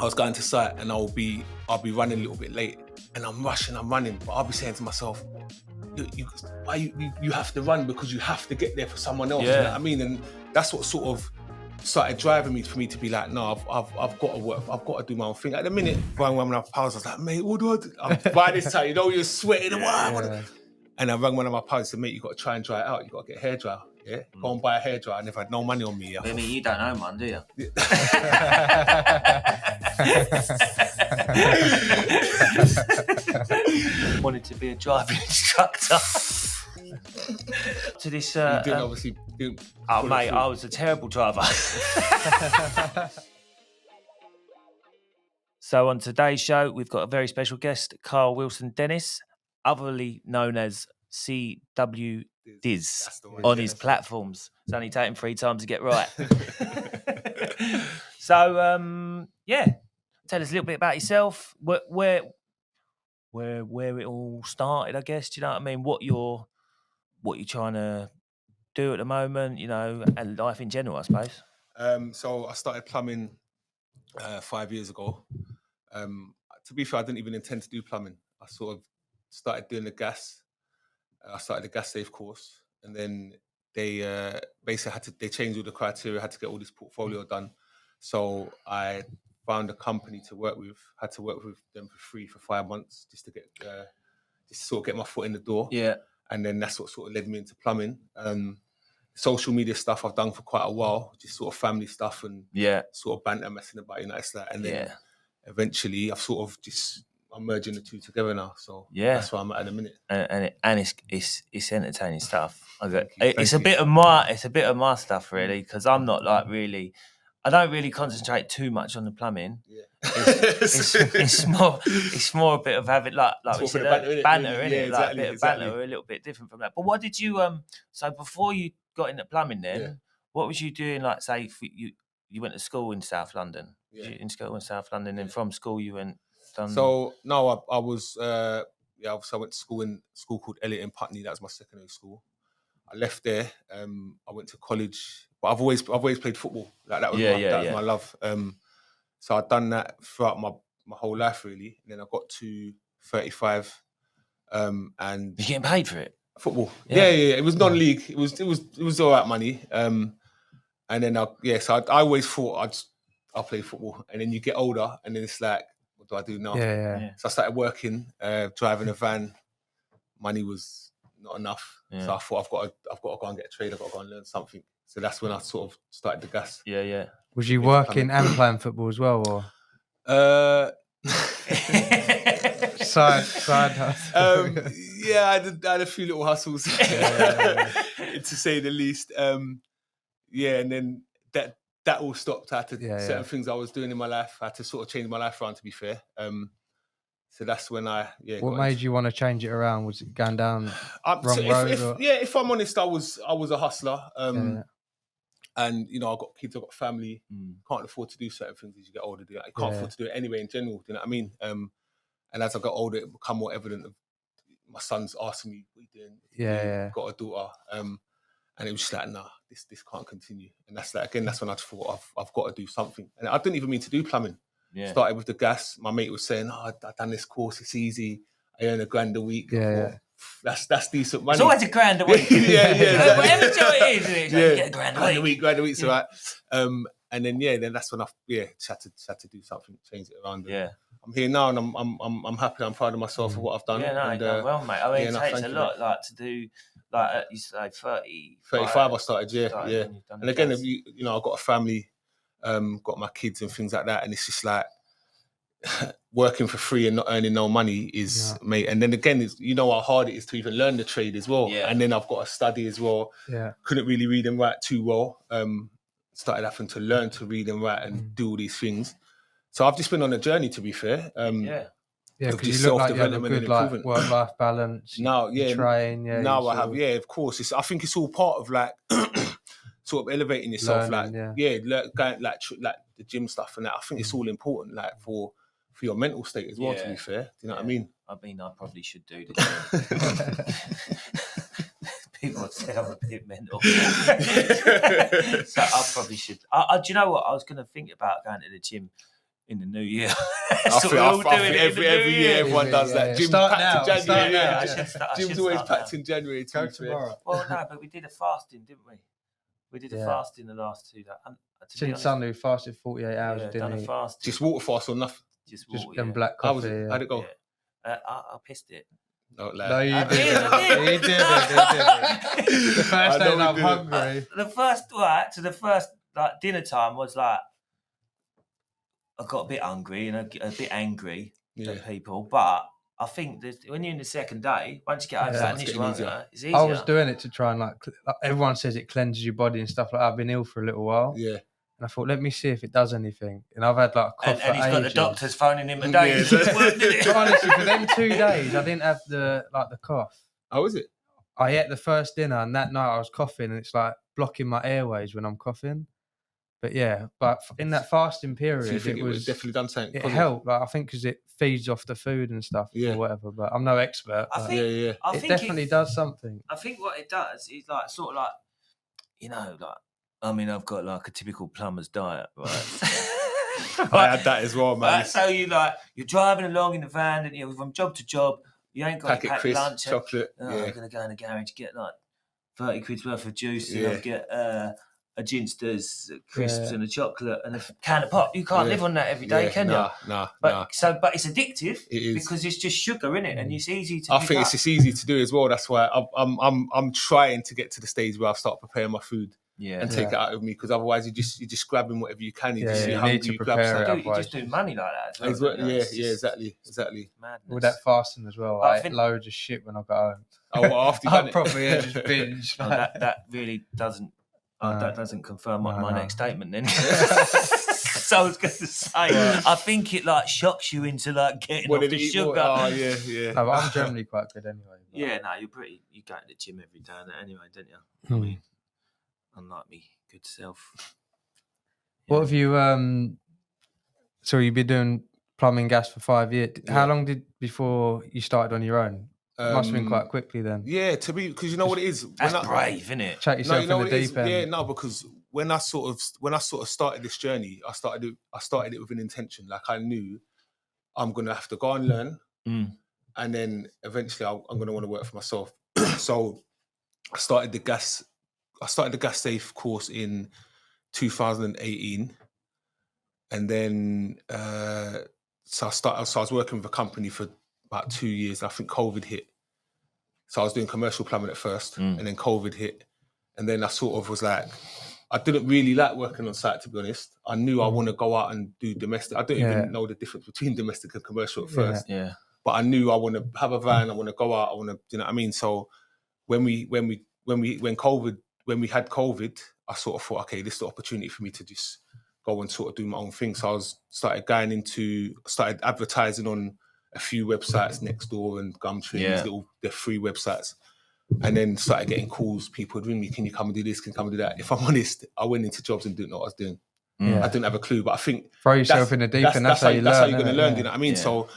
I was going to site and I'll be running a little bit late, and I'm running, but I'll be saying to myself, you have to run because you have to get there for someone else. You know what I mean? And that's what sort of started driving me for me to be like, no, I've got to work, I've got to do my own thing. At the minute, when I'm on pals, I was like, mate, what do I do? By this time, you're sweating. And I rang one of my pals and said, mate, you got to try and dry it out. You got to get a hairdryer. Yeah, go and buy a hairdryer. I never had no money on me. I mean, you don't own one, do you? Wanted to be a driving instructor. To this, you didn't obviously. Oh, mate, I was a terrible driver. So on today's show, we've got a very special guest, Carl Wilson Dennis, otherly known as CW Dizz on his platforms. It's only taken 3 times to get right. So, tell us a little bit about yourself, where it all started, I guess. Do you know what I mean? What you're trying to do at the moment, and life in general, I suppose. So I started plumbing 5 years ago. To be fair, I didn't even intend to do plumbing. I sort of started doing the gas. I started the gas safe course, and then they basically they changed all the criteria. Had to get all this portfolio done. So I found a company to work with. Had to work with them for free for 5 months just to get my foot in the door. Yeah. And then that's what sort of led me into plumbing. Social media stuff I've done for quite a while, just sort of family stuff and sort of banter, messing about, and then eventually I've sort of I'm merging the two together now. So that's where I'm at in a minute. And it's entertaining stuff. It's a bit of my stuff really, because I'm not I don't really concentrate too much on the plumbing. Yeah. It's more a bit of having like we said, banter in it, like a bit of banter, a little bit different from that. But what did you so before you got into plumbing then, what was you doing? Like say you went to school in South London. Yeah. In school in South London, and from school you went. So no, I was obviously I went to school called Elliot in Putney. That was my secondary school. I left there. I went to college, but I've always played football. Like that was my love. So I'd done that throughout my whole life really. And then I got to 35, and you're getting paid for it. Football. Yeah. It was non-league. It was all right money. And then so I always thought I'll play football. And then you get older, and then it's like, what do I do now? Yeah. So I started working, driving a van. Money was not enough. Yeah. So I thought I've got to go and get a trade. I've got to go and learn something. So that's when I sort of started the gas. Yeah. Was you working and playing football as well, or? Side hustle. I had a few little hustles, to say the least. And then that all stopped. I had to certain things I was doing in my life. I had to sort of change my life around. To be fair, so that's when What made you want to change it around? Was it going down wrong road? If I'm honest, I was a hustler. And I got kids, I got family. Can't afford to do certain things as you get older. You can't afford to do it anyway in general. Do you know what I mean? And as I got older, it became more evident. My son's asking me, "What are you doing? Got a daughter." And it was just like, nah, this can't continue. And that's that's when I thought I've got to do something. And I didn't even mean to do plumbing. Yeah. Started with the gas. My mate was saying, "I've done this course. It's easy. I earn $1,000 a week." That's decent money. It's always $1,000 a week. Exactly. Whatever job it is, you get $1,000 a week. $1,000 a week's all right. And then that's when I just had to do something, change it around. Yeah. I'm here now, and I'm happy. I'm proud of myself for what I've done. Yeah, no, you've done well, mate. I mean, it takes a lot, like to do, like you say, 35. I started, yeah. And again, I've got a family, got my kids and things like that, and it's just like working for free and not earning no money mate. And then again, how hard it is to even learn the trade as well. Yeah. And then I've got to study as well. Yeah. Couldn't really read and write too well. Started having to learn to read and write and do all these things. So I've just been on a journey, to be fair. Because you look like you have a good work-life balance. Now, train. Now I have, of course. I think it's all part of like sort of elevating yourself, learning, going like the gym stuff and that. I think it's all important, like for your mental state as well. To be fair, do you know what I mean? I mean, I probably should do the gym. People would say I'm a bit mental. So I probably should. Do you know what? I was going to think about going to the gym in the new year. I feel every year everyone does that. Gym's packed in January. Gym's always packed in January. Go tomorrow. Well, no, but we did a fasting, didn't we? We did a fasting the last 2 days. Since Sunday, we fasted 48 hours. Done a fasting. Just water fast or nothing? Just water, and black coffee. How'd it go? I pissed it. No, you did. He did it. The first day I'm hungry. The first dinner time was like, I got a bit hungry and a bit angry at people, but I think that when you're in the second day, once you get over that initial hunger, it's easier. I was doing it to try and like everyone says it cleanses your body and stuff like that. I've been ill for a little while. Yeah. And I thought, let me see if it does anything. And I've had like a cough and he's got the doctors phoning him a day. But honestly, for them 2 days, I didn't have the cough. Oh, is it? I ate the first dinner, and that night I was coughing, and it's like blocking my airways when I'm coughing. But in that fasting period, so you think it was definitely done something. It helped, like I think, because it feeds off the food and stuff or whatever. But I'm no expert. I think it definitely does something. I think what it does is like sort of like, you know, like. I mean, I've got like a typical plumber's diet, right? I had that as well, man. Right? So you're driving along in the van, and you're from job to job. You ain't got to pack lunch. Chocolate. I'm going to go in the garage, get like 30 quid's worth of juice, and I'll get a Ginsters, crisps, and a chocolate, and a can of pop. You can't live on that every day, can you? No. But it's addictive. It is, because it's just sugar in it, and it's easy to. I think it's just easy to do as well. That's why I'm trying to get to the stage where I start preparing my food. And take it out of me, because otherwise you're just grabbing whatever you can. You need to prepare it. You just do money like that as well. Exactly. Madness. With that fasting as well, I ate loads of shit when I got home. Oh, well, after you done it? Probably just binge. That really doesn't. That doesn't confirm my next statement then. So I was going to say, I think it like shocks you into like getting off the sugar. Yeah. No, but I'm generally quite good anyway. But... Yeah, no, you go to the gym every day anyway, don't you? I mean, unlike me, good self. What have you? So you've been doing plumbing, gas for 5 years. How long before you started on your own? It must have been quite quickly then. Yeah, because you know what it is. That's brave, isn't it? Chuck yourself in the deep end. Yeah, no, because when I sort of started this journey, I started it with an intention. Like I knew I'm gonna have to go and learn, and then eventually I'm gonna want to work for myself. So I started the gas safe course in 2018, and then so I was working with a company for about 2 years. I think COVID hit, so I was doing commercial plumbing at first, and then COVID hit, and then I sort of was like, I didn't really like working on site, to be honest. I knew I want to go out and do domestic. I don't even know the difference between domestic and commercial at first. Yeah. But I knew I want to have a van. I want to go out. I want to, you know what I mean? So when we had COVID, I sort of thought, okay, this is the opportunity for me to just go and sort of do my own thing. So I started advertising on a few websites, Nextdoor and Gumtree, they're free websites. And then started getting calls. People would ring me, can you come and do this? Can you come and do that? If I'm honest, I went into jobs and didn't know what I was doing. I didn't have a clue, but I think... Throw yourself in the deep end, that's how you learn. That's how you're going to learn, you know what I mean? Yeah. So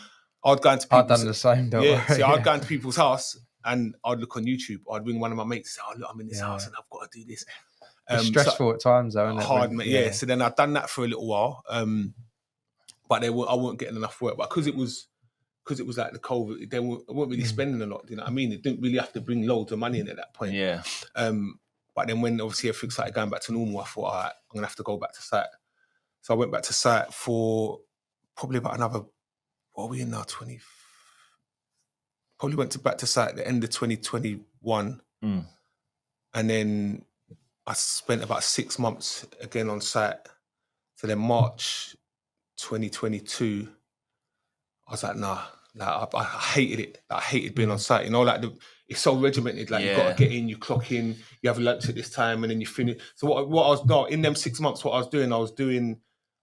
I'd go into people's... I've done the same, don't worry. So I'd go into people's house and I'd look on YouTube. I'd ring one of my mates and say, oh, look, I'm in this house and I've got to do this. It's stressful at times, though, isn't it? Hard, mate, So then I'd done that for a little while, but I weren't getting enough work. But because it was like the COVID, I weren't really spending a lot, you know what I mean? It didn't really have to bring loads of money in at that point. Yeah. But then when obviously everything started going back to normal, I thought, all right, I'm going to have to go back to site. So I went back to site for probably about another, what are we in now, probably went back to site at the end of 2021. And then I spent about 6 months again on site. So then March 2022, I was like, nah, I hated it. I hated being on site. You know, like it's so regimented. Like you've got to get in, you clock in, you have lunch at this time, and then you finish. So in them 6 months, what I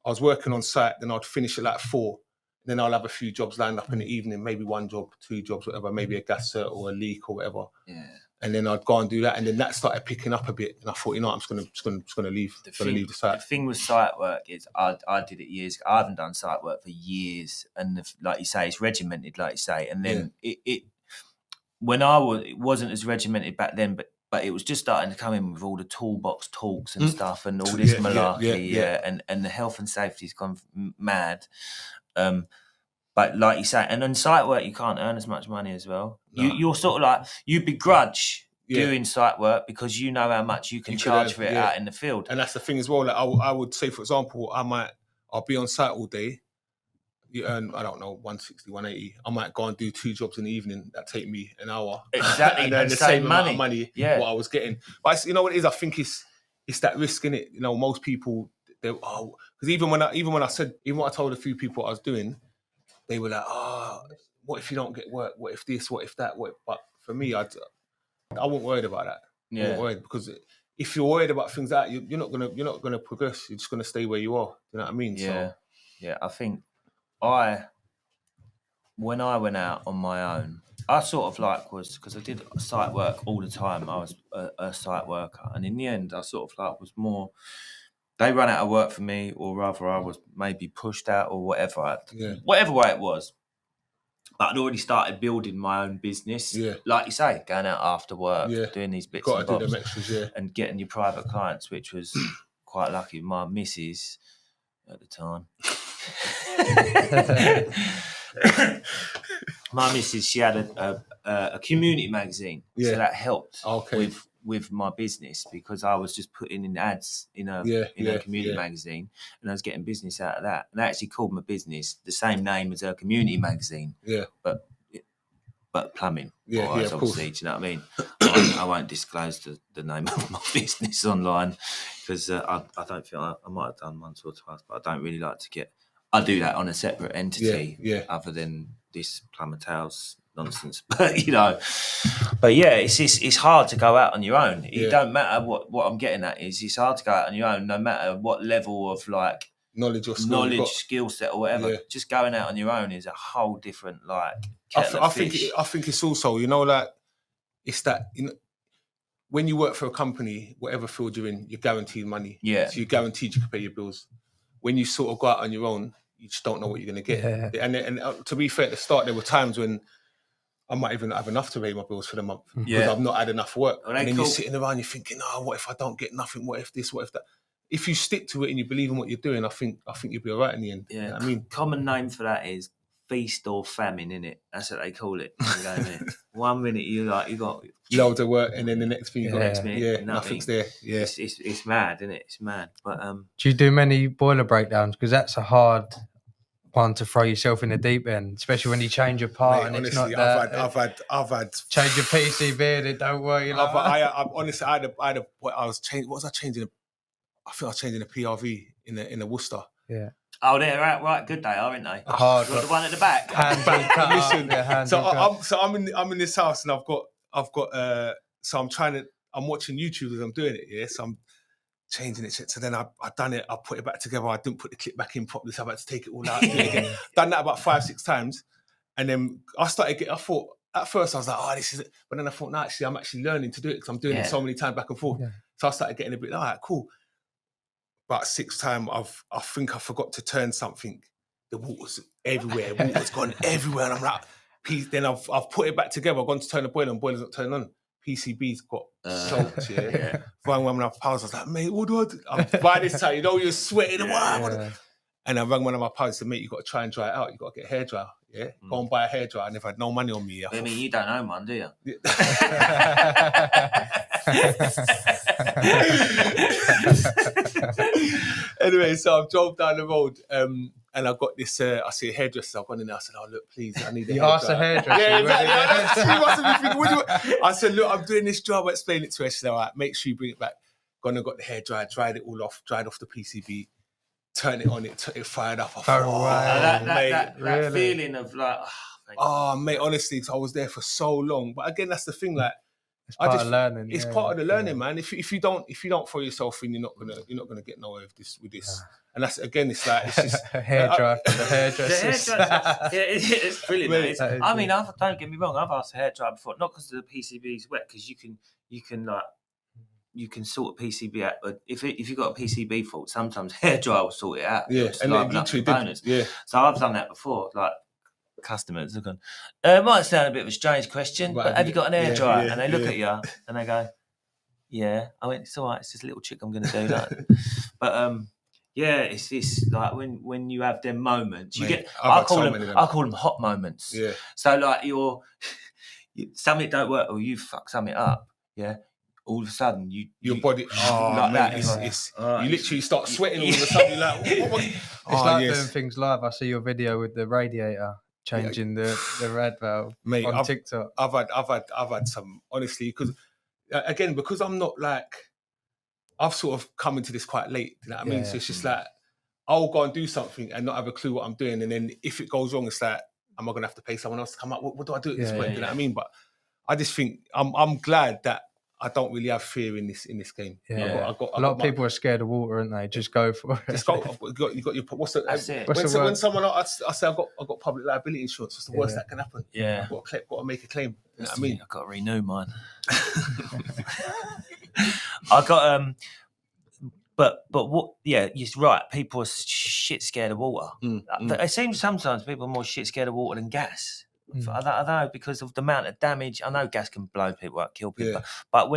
was working on site. Then I'd finish at like 4. Then I'll have a few jobs lined up in the evening, maybe 1 job, 2 jobs, whatever, maybe a gas cert or a leak or whatever. Yeah. And then I'd go and do that, and then that started picking up a bit. And I thought, you know, I'm just gonna leave. Leave the site. The thing with site work is, I did it years ago. I haven't done site work for years, and like you say, it's regimented, like you say. And then it when it wasn't as regimented back then, but but it was just starting to come in with all the toolbox talks and stuff, and all this malarkey, and the health and safety's gone mad. But like you say, and on site work, you can't earn as much money as well. No. You're sort of like, you begrudge doing site work because you know how much you can charge for it out in the field. And that's the thing as well. Like I would say, for example, I'll be on site all day. You earn, I don't know, 160, 180. I might go and do 2 jobs in the evening that take me an hour. Exactly. And earn the same amount of money what I was getting. But you know what it is? I think it's that risk, innit? You know, most people, because even when I told a few people what I was doing, they were like, what if you don't get work? What if this? What if that? But for me, I wasn't worried about that. I wasn't worried, because if you're worried about things like that, you're not gonna progress. You're just gonna stay where you are. You know what I mean? Yeah. So, yeah. I think when I went out on my own, I sort of like was, because I did site work all the time. I was a site worker, and in the end, I sort of like was more. They ran out of work for me, or rather, I was maybe pushed out, or whatever. Whatever way it was. But I'd already started building my own business. Yeah. Like you say, going out after work, doing these bits and bobs, extras, and getting your private clients, which was quite lucky. My missus at the time. My missus, she had a community magazine, so that helped with my business, because I was just putting in ads in a community magazine, and I was getting business out of that. And I actually called my business the same name as her community magazine, but plumbing. Of course. Do you know what I mean? I won't disclose the name of my business online, because I don't feel I might have done once or twice, but I don't really like to get. I do that on a separate entity, other than this Plumber Tales nonsense. But it's hard to go out on your own. It don't matter what I'm getting at is it's hard to go out on your own, no matter what level of like knowledge or skill set or whatever. Just going out on your own is a whole different I think it's also, like, it's that, when you work for a company, whatever field you're in, you're guaranteed money. Yeah. So you're guaranteed you can pay your bills. When you sort of go out on your own, you just don't know what you're going to get. Yeah. And to be fair, at the start, there were times when I might even not have enough to pay my bills for the month, because I've not had enough work. And then you're sitting around, you're thinking, what if I don't get nothing? What if this? What if that? If you stick to it and you believe in what you're doing, I think you'll be all right in the end. Yeah. You know what I mean? Common name for that is feast or famine, innit? That's what they call it. 1 minute you got loads of work, and then the next thing you got next minute, nothing's there. Yeah, it's mad, isn't it? It's mad. But do you do many boiler breakdowns? Because that's a hard one to throw yourself in the deep end, especially when you change your part. Mate, and honestly, it's not that. I've had change your PCB and it don't work. Honestly, what was I changing? I think I was changing a PRV in the Worcester. Yeah. Oh, they're right. Good they are, aren't they? Hard. The one at the back. Listen, so I'm in this house, and I've got so I'm watching YouTube as I'm doing it. Yeah, so I'm changing it. So then I've done it. I put it back together. I didn't put the clip back in properly, so I've had to take it all out. Do it again. Done that about 5-6 times, and then I thought at first I was like, this is it. But then I thought, no, actually, I'm actually learning to do it, because I'm doing it so many times back and forth. Yeah. So I started getting a bit, all right, cool. About 6th time, I think I forgot to turn something. The water's everywhere. Water's gone everywhere, and I'm like, then I've put it back together. I've gone to turn the boiler, and boiler's not turning on. PCB's got soaked. Rang one of my pals. I was like, mate, what do I do? By this time, you're sweating. And I rang one of my pals and said, mate, you got to try and dry it out. You got to get a hairdryer. Yeah, go and buy a hairdryer. I never had no money on me. I mean, you don't own one, do you? Anyway, so I've drove down the road, and I got this. I see a hairdresser. I've gone in there. I said, look, please, I need a hairdresser. You asked the hairdresser. Yeah, exactly. She must have been thinking, I said, look, I'm doing this job. I explained it to her. She said, all right, make sure you bring it back. Gone and got the hairdryer, dried it all off, dried off the PCB, turned it on, it fired up. That feeling of like, mate, honestly, I was there for so long. But again, that's the thing, like, it's part of learning. It's part of the learning, man. If you don't throw yourself in, you're not gonna get nowhere with this. And that's, again, it's like, it's just hairdryer for the hairdressers. It's brilliant. Mate. I mean, don't get me wrong. I've asked a hairdryer before, not because the PCB is wet, because you can sort a PCB out. But if you've got a PCB fault, sometimes hairdryer will sort it out. Yeah, and then literally components. Yeah. So I've done that before, like. Customers have gone, it might sound a bit of a strange question, but have you got an hairdryer? And they look at you and they go, Yeah, I went, it's all right. It's just a little trick I'm going to do that. But yeah, it's like when you have them moments, you Mate, get. I call them hot moments. Yeah. So like something don't work or you fuck something up. Yeah. All of a sudden, your body, like mate, that, you literally start sweating all of a sudden. You're like, what? It's like doing things live. I see your video with the radiator changing the rad valve on TikTok. I've had some, honestly, because again, because I'm not like, I've sort of come into this quite late. You know what I mean? So it's just like, I'll go and do something and not have a clue what I'm doing, and then if it goes wrong, it's like, am I gonna have to pay someone else to come up? What do I do at this point? You know what I mean? But I just think I'm glad that I don't really have fear in this game. Yeah. A lot of people are scared of water, aren't they? Just go for it. Just go. You got your. What's the? That's it. When someone I say I've got public liability insurance, what's the worst that can happen? Yeah. I've got to make a claim. You know what I mean? I've got to renew mine. I got But what? Yeah, you're right. People are shit scared of water. It seems sometimes people are more shit scared of water than gas. I don't know, because of the amount of damage. I know gas can blow people up, kill people, but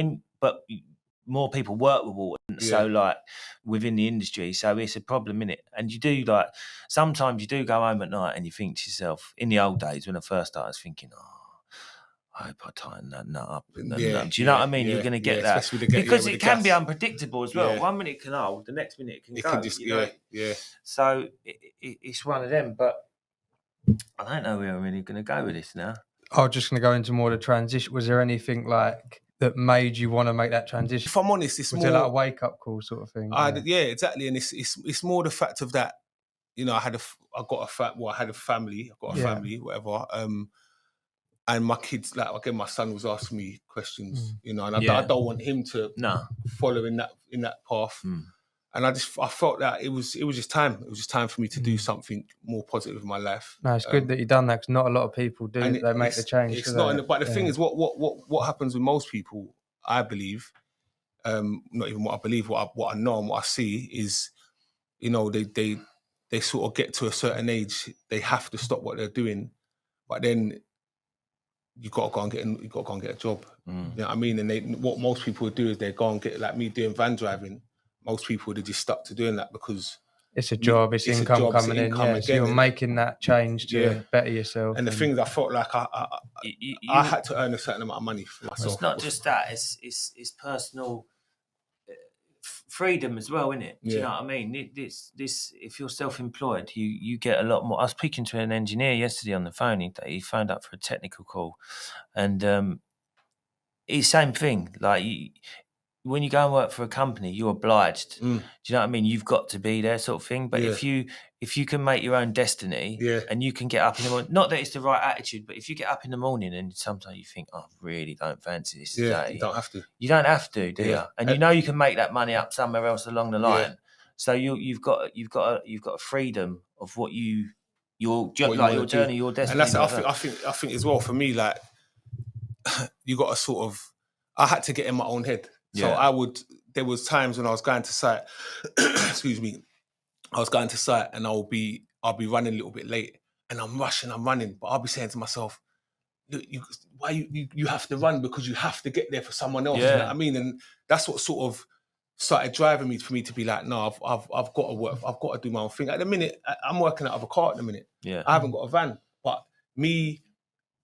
more people work with water, so like within the industry, so it's a problem in it. And you do like sometimes you do go home at night and you think to yourself. In the old days when I first started, I was thinking, I hope I tighten that nut up. Do you know what I mean? You're going to get that because it can be unpredictable as well. 1 minute it can hold, the next minute it can go. Can just, So it's one of them. But I don't know where we're really going to go with this now. I was just going to go into more the transition. Was there anything like that made you want to make that transition? If I'm honest, it's was more it like a wake up call sort of thing. Yeah, exactly. And it's more the fact of that. You know, I had a family. I've got a family, whatever. And my kids, like again, my son was asking me questions, you know, and I don't want him to follow in that path. And I felt that it was just time. It was just time for me to do something more positive in my life. No, it's good that you've done that, because not a lot of people do. They make the change. It's not. But the thing is, what happens with most people, I believe, not even what I believe, what I know and what I see is, you know, they sort of get to a certain age, they have to stop what they're doing, but then you got to go and get a job. You know what I mean? And what most people would do is they go and get, like me doing van driving. Most people would have just stuck to doing that because it's a job, it's income coming in. Yeah, so you're making that change to better yourself. And the things I felt like I had to earn a certain amount of money for myself. It's not just that; it's personal freedom as well, isn't it? Do you know what I mean? This if you're self-employed, you get a lot more. I was speaking to an engineer yesterday on the phone. He phoned up for a technical call, and it's same thing. Like when you go and work for a company, you're obliged. Do you know what I mean? You've got to be there, sort of thing. But if you can make your own destiny, and you can get up in the morning, not that it's the right attitude, but if you get up in the morning and sometimes you think, I really don't fancy this today. You don't have to. You don't have to, do you? And you know you can make that money up somewhere else along the line. So you've got a freedom of what your journey, your destiny. And that's I think as well for me, like you got to sort of, I had to get in my own head. So there was times when I was going to site, excuse me, I was going to site and I'll be running a little bit late and I'm rushing, I'm running, but I'll be saying to myself, why you have to run because you have to get there for someone else. You know what I mean? And that's what sort of started driving me for me to be like, no, I've got to work, I've got to do my own thing. At the minute, I'm working out of a car at the minute. I haven't got a van, but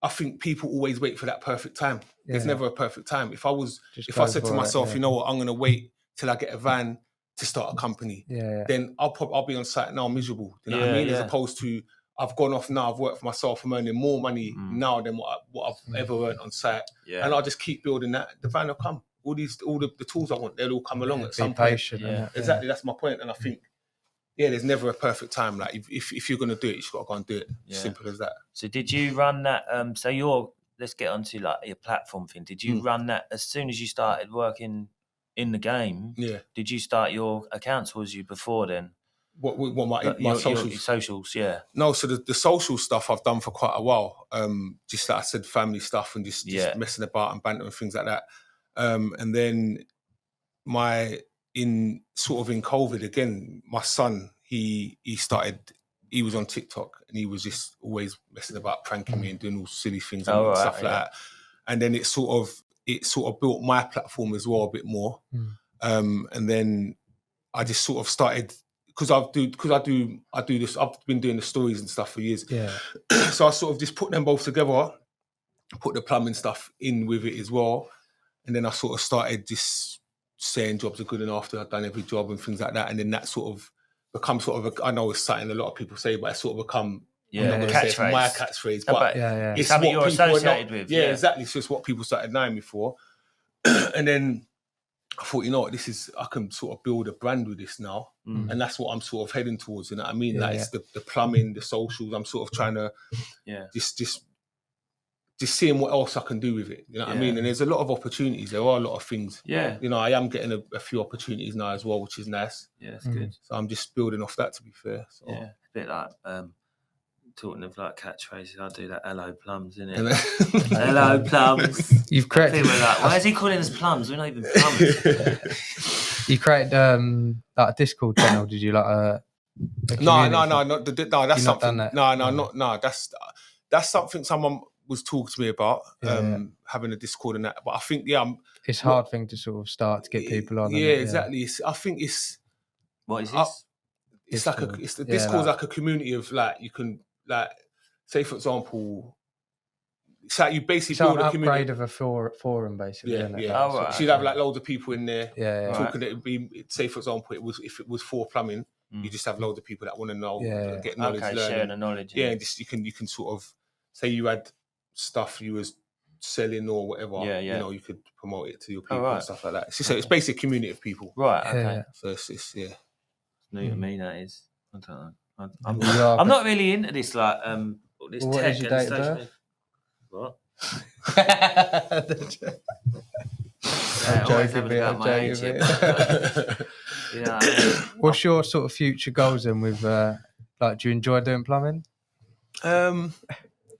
I think people always wait for that perfect time. There's never a perfect time. If I said to myself, you know what, I'm going to wait till I get a van to start a company, then I'll be on site now miserable. You know what I mean? As opposed to I've gone off now, I've worked for myself, I'm earning more money now than what I've ever earned on site. And I'll just keep building that. The van will come. All the tools I want, they'll all come along at some point. Exactly, that's my point. And I think, there's never a perfect time. Like if you're going to do it, you just got to go and do it. Simple as that. So did you run that? Let's get onto like your platform thing. Did you run that as soon as you started working in the game? Yeah. Did you start your accounts? Was you before then? What my socials? Your socials, yeah. No, so the social stuff I've done for quite a while. Just like I said, family stuff and just messing about and banter and things like that. And then in COVID again, my son, he was on TikTok and he was just always messing about, pranking me and doing all silly things and stuff like that. And then it sort of, it sort of built my platform as well a bit more. And then I just sort of started, because I do this. I've been doing the stories and stuff for years. Yeah. So I sort of just put them both together, put the plumbing stuff in with it as well, and then I sort of started just saying jobs are good enough after I've done every job and things like that, and then that sort of become sort of I know it's something a lot of people say, but it's sort of become I'm not gonna say it's my catchphrase, but it's something you're associated with. Yeah, exactly. It's just what people started knowing me for, and then I thought, you know what, I can sort of build a brand with this now. And that's what I'm sort of heading towards, you know what I mean? Yeah, it's the plumbing, the socials. I'm sort of trying to just seeing what else I can do with it. You know what I mean? And there's a lot of opportunities. There are a lot of things. Yeah. You know, I am getting a few opportunities now as well, which is nice. Yeah, that's good. So I'm just building off that, to be fair. So. Yeah, a bit like talking of like catchphrases, I do that hello plums, innit? Hello plums. You've created like, why is he calling us plums? We're not even plums. You created like a Discord channel, did you? Like a No, that's something. No. That's something someone was talking to me about, having a Discord and that. But I think, it's a hard thing to sort of start to get people on. Yeah, exactly. I think it's. What is this? Discord's like a community of like, you can like, say for example, it's like you basically build a community. Upgrade of a forum, basically. Yeah. Oh, right. So you'd have like loads of people in there talking. Right. It'd be, say for example, if it was for plumbing, you just have loads of people that want to know, get knowledge, sharing the knowledge. Yeah, and just you can sort of say you had stuff you was selling or whatever. You know, you could promote it to your people and stuff like that. So it's basically a community of people. Right. Okay. So it's new to me, that is. I don't know. I'm not really into this like this what tech is your date of birth? What? I'm joking. Yeah. What's your sort of future goals then with like, do you enjoy doing plumbing? I love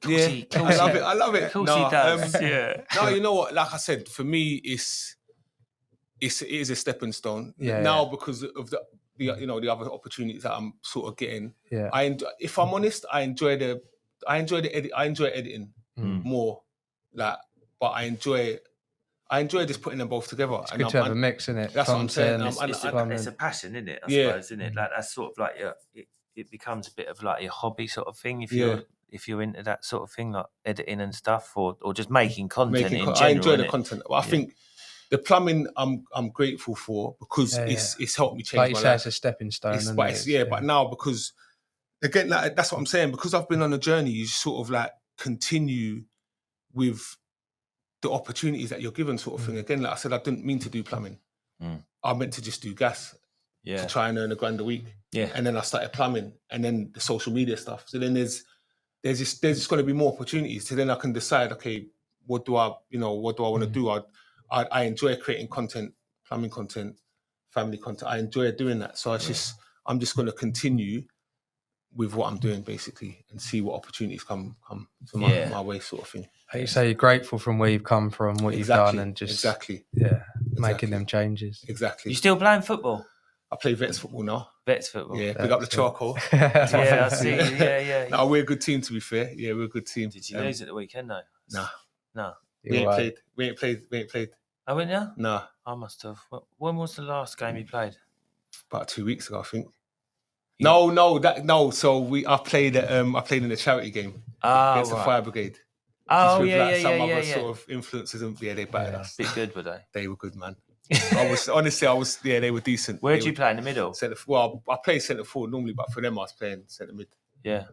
it. Of course he does. No, you know what? Like I said, for me, it is a stepping stone. Now because of the the other opportunities that I'm sort of getting. Yeah. If I'm honest, I enjoy editing more. Like, but I enjoy just putting them both together. It's good to have a mix in it. That's what I'm saying. It's a passion, isn't it? I suppose, isn't it? Like that's sort of like it becomes a bit of like your hobby sort of thing if you're into that sort of thing, like editing and stuff, or just making content in general. I enjoy the content. I think the plumbing I'm grateful for because it's helped me change my life. Like you say, it's a stepping stone. But now because again, like, that's what I'm saying. Because I've been on a journey, you sort of like continue with the opportunities that you're given, sort of thing. Again, like I said, I didn't mean to do plumbing. I meant to just do gas to try and earn $1,000 a week. Yeah, and then I started plumbing, and then the social media stuff. So then there's just going to be more opportunities. So then I can decide, okay, what do I want to do? I enjoy creating content, plumbing content, family content. I enjoy doing that. So I'm just going to continue with what I'm doing basically and see what opportunities come to my way, sort of thing. Like you say, you're grateful from where you've come from, what you've done, and just making them changes. Exactly. You still playing football? I play Vets football now. Vets football. Yeah, pick up the charcoal. I see. Yeah. No, we're a good team, to be fair. Yeah, we're a good team. Did you lose at the weekend though? No. We ain't played. Oh, went you? No. I must have. When was the last game you played? About 2 weeks ago, I think. No. So I played in the charity game against the Fire Brigade. Oh, with some other sort of influences, and they battered us. Bit good, were they? They were good, man. They were decent. Where did you play in the middle? I play centre forward normally, but for them I was playing centre mid. Yeah.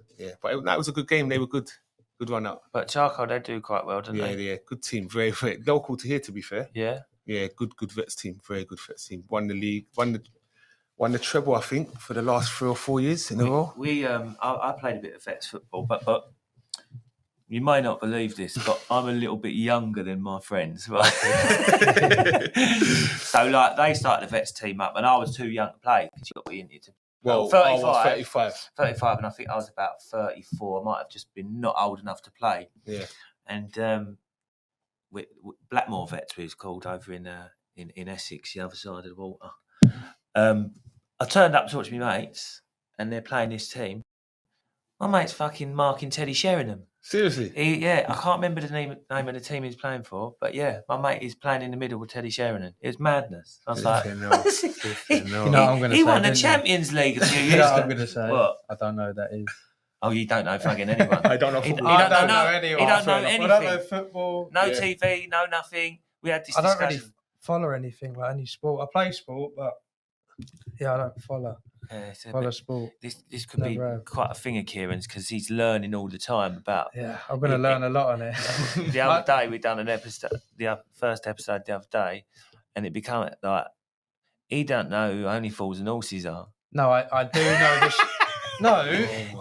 But it was a good game. They were good run out. But Charcoal, they do quite well, don't they? Yeah, good team. Very, very local to here, to be fair. Yeah. Yeah, good Vets team. Very good Vets team. Won the league, won the treble, I think, for the last 3 or 4 years in a row. I played a bit of Vets football, but you may not believe this, but I'm a little bit younger than my friends, right? So, like, they started the Vets team up, and I was too young to play because you got to be into it. Well, 35. I was 35. 35, and I think I was about 34. I might have just been not old enough to play. Yeah. And Blackmore Vets, we was called over in Essex, the other side of the water. I turned up to watch my mates, and they're playing this team. My mate's fucking marking Teddy Sheringham. Seriously? I can't remember the name of the team he's playing for, but yeah, my mate is playing in the middle with Teddy Sheringham. It was madness. I was like, You know what I'm going to say? He won the Champions League a few years ago. I'm going to say? What? I don't know who that is. Oh, you don't know fucking anyone. I don't know football. I don't know anyone. He don't know anything. I don't know football. No TV, no nothing. We had this I discussion. don't really follow anything, like any sport. I play sport, but I don't follow. Follow sport. This could be quite a thing of Kieran's because he's learning all the time about. Yeah, I'm going to learn a lot on it. The other day we done an episode, first episode the other day, and it became like he don't know who Only Fools and Horses are. No, I do know the.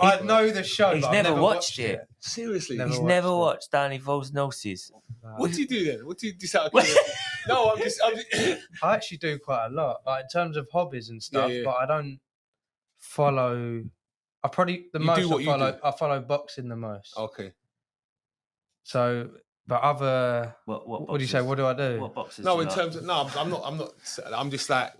I know the show. He's but never I've watched it. Seriously, he's never watched Only Fools and Horses. What do you do then? What do you decide? No, I'm just. I actually do quite a lot, like in terms of hobbies and stuff. But I don't follow. I probably I follow boxing the most. Okay. So, but other. What do you say? What do I do? What boxes? No, in terms of I'm not. I'm just like.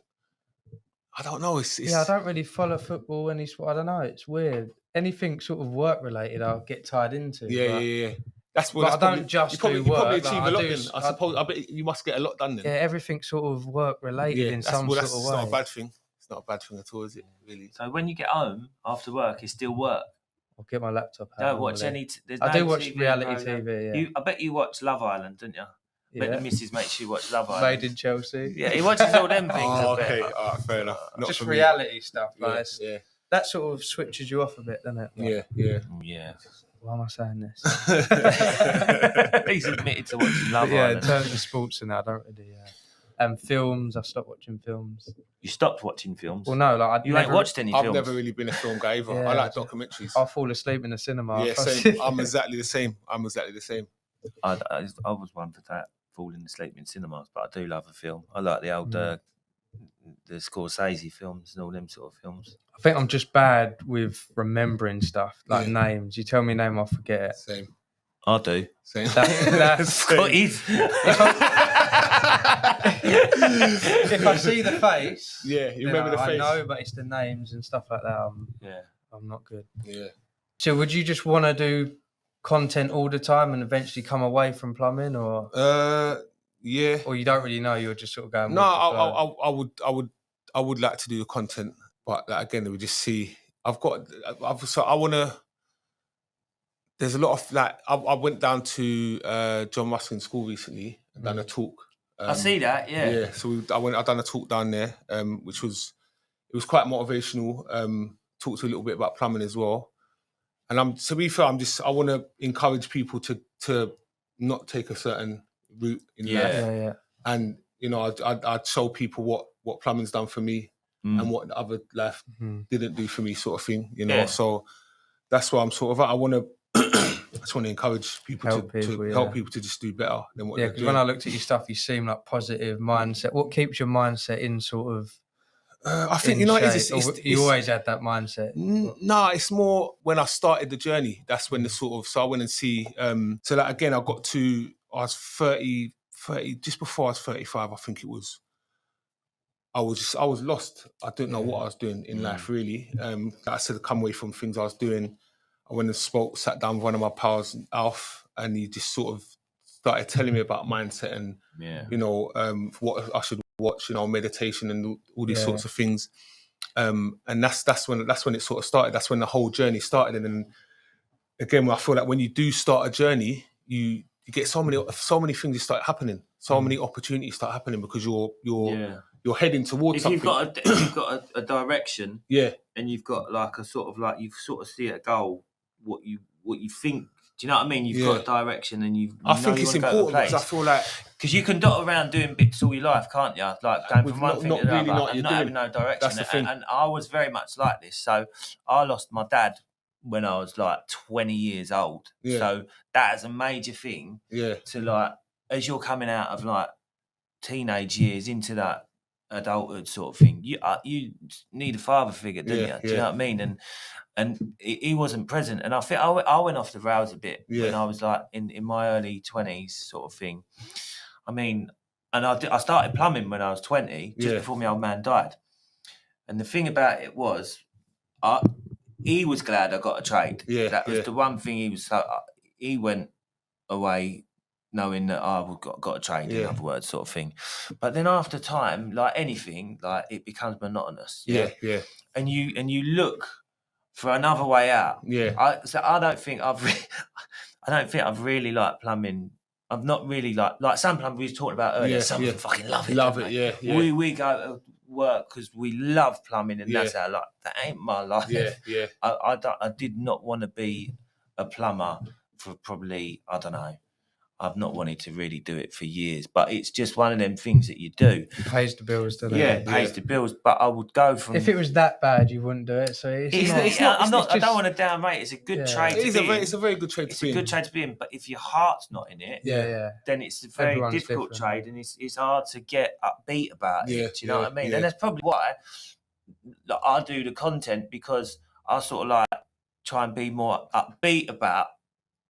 I don't know. It's I don't really follow football any sport. I don't know. It's weird. Anything sort of work related, I'll get tied into. Yeah. That's what. I don't just do work. You probably achieve a lot. Then I suppose. I bet you must get a lot done then. Yeah, everything sort of work related in some sort of way. It's not a bad thing. It's not a bad thing at all, is it? Really. So when you get home after work, it's still work. I'll get my laptop out. Don't watch any. I do watch reality TV. Yeah. I bet you watch Love Island, didn't you? Yeah. Bet the missus makes you watch Love Island. Made in Chelsea. Yeah, he watches all them things. Oh, okay. Fair enough. Not just reality stuff. Like yeah. That sort of switches you off a bit, doesn't it? Like, yeah. Why am I saying this? He's admitted to watching Love Island. Yeah, in terms of sports and that, I don't really. Films, I stopped watching films. You stopped watching films? Well, no, like you ain't watched any films. I've never really been a film guy either. I like documentaries. I'll fall asleep in the cinema. Yeah, same. I'm exactly the same. I was one for that, falling asleep in cinemas, but I do love a film. I like the old the Scorsese films and all them sort of films. I think I'm just bad with remembering stuff, like names. You tell me a name, I'll forget it. Same. I do. Same. That's if I see the face, you remember the face. I know, but it's the names and stuff like that. I'm not good. Yeah. So, would you just want to do content all the time and eventually come away from plumbing, or yeah, or you don't really know? You're just sort of going. No, I would like to do the content, but again, we just see. I want to. There's a lot of I went down to John Ruskin School recently and done a talk. I see that, yeah. Yeah, so I done a talk down there, which was quite motivational. Talked a little bit about plumbing as well. And to be fair, I want to encourage people to not take a certain route in life. Yeah. And I'd show people what plumbing's done for me and what the other life didn't do for me, sort of thing. So that's why I'm sort of. I just want to encourage people to help people to just do better than what they're doing. Because when I looked at your stuff, you seem like positive mindset. What keeps your mindset in sort of? I think you always had that mindset. No, it's more when I started the journey. That's when so I went and see. So that again, I was 30, just before I was 35. I think it was. I was lost. I didn't know what I was doing in life really. Like I said, come away from things I was doing. I went and sat down with one of my pals, Alf, and he just sort of started telling me about mindset and what I should watch, meditation and all these sorts of things. And that's when it sort of started. That's when the whole journey started. And then again, I feel like when you do start a journey, you get so many things that start happening, so many opportunities start happening because you're heading towards something. If you've got a direction, and you've got like a sort of you sort of see a goal, what you think. Do you know what I mean? You've got a direction, and I think it's important because I feel like because you can dot around doing bits all your life, can't you? Like going from one thing to another, and not having no direction. That's the thing. And I was very much like this. So I lost my dad when I was like 20 years old. Yeah. So that is a major thing. Yeah. To as you're coming out of teenage years into that adulthood sort of thing, you need a father figure, don't you? Do you know what I mean? And he wasn't present, and I think I went off the rails a bit when I was in my early 20s sort of thing. I mean, and I started plumbing when I was 20, just before my old man died. And the thing about it was, he was glad I got a trade. Yeah, That was the one thing he was. He went away knowing that I got a trade. In other words, sort of thing. But then after time, like anything, like it becomes monotonous. Yeah. And you look for another way out. Yeah. I don't think I've really liked plumbing. I've not really like some plumbing we was talking about earlier. Some of them fucking love it. Love it. Yeah. We go to work because we love plumbing, and that's our life. That ain't my life. Yeah. I did not want to be a plumber for probably, I don't know. I've not wanted to really do it for years, but it's just one of them things that you do. It pays the bills, doesn't it? Yeah, it pays the bills. But I would go from. If it was that bad, you wouldn't do it. So it's not. I don't want to downrate. It's a good trade. It's a very good trade. It's a good trade to be in. But if your heart's not in it, then it's a very difficult trade, and it's hard to get upbeat about it. Do you know what I mean? And that's probably why I do the content, because I sort of like try and be more upbeat about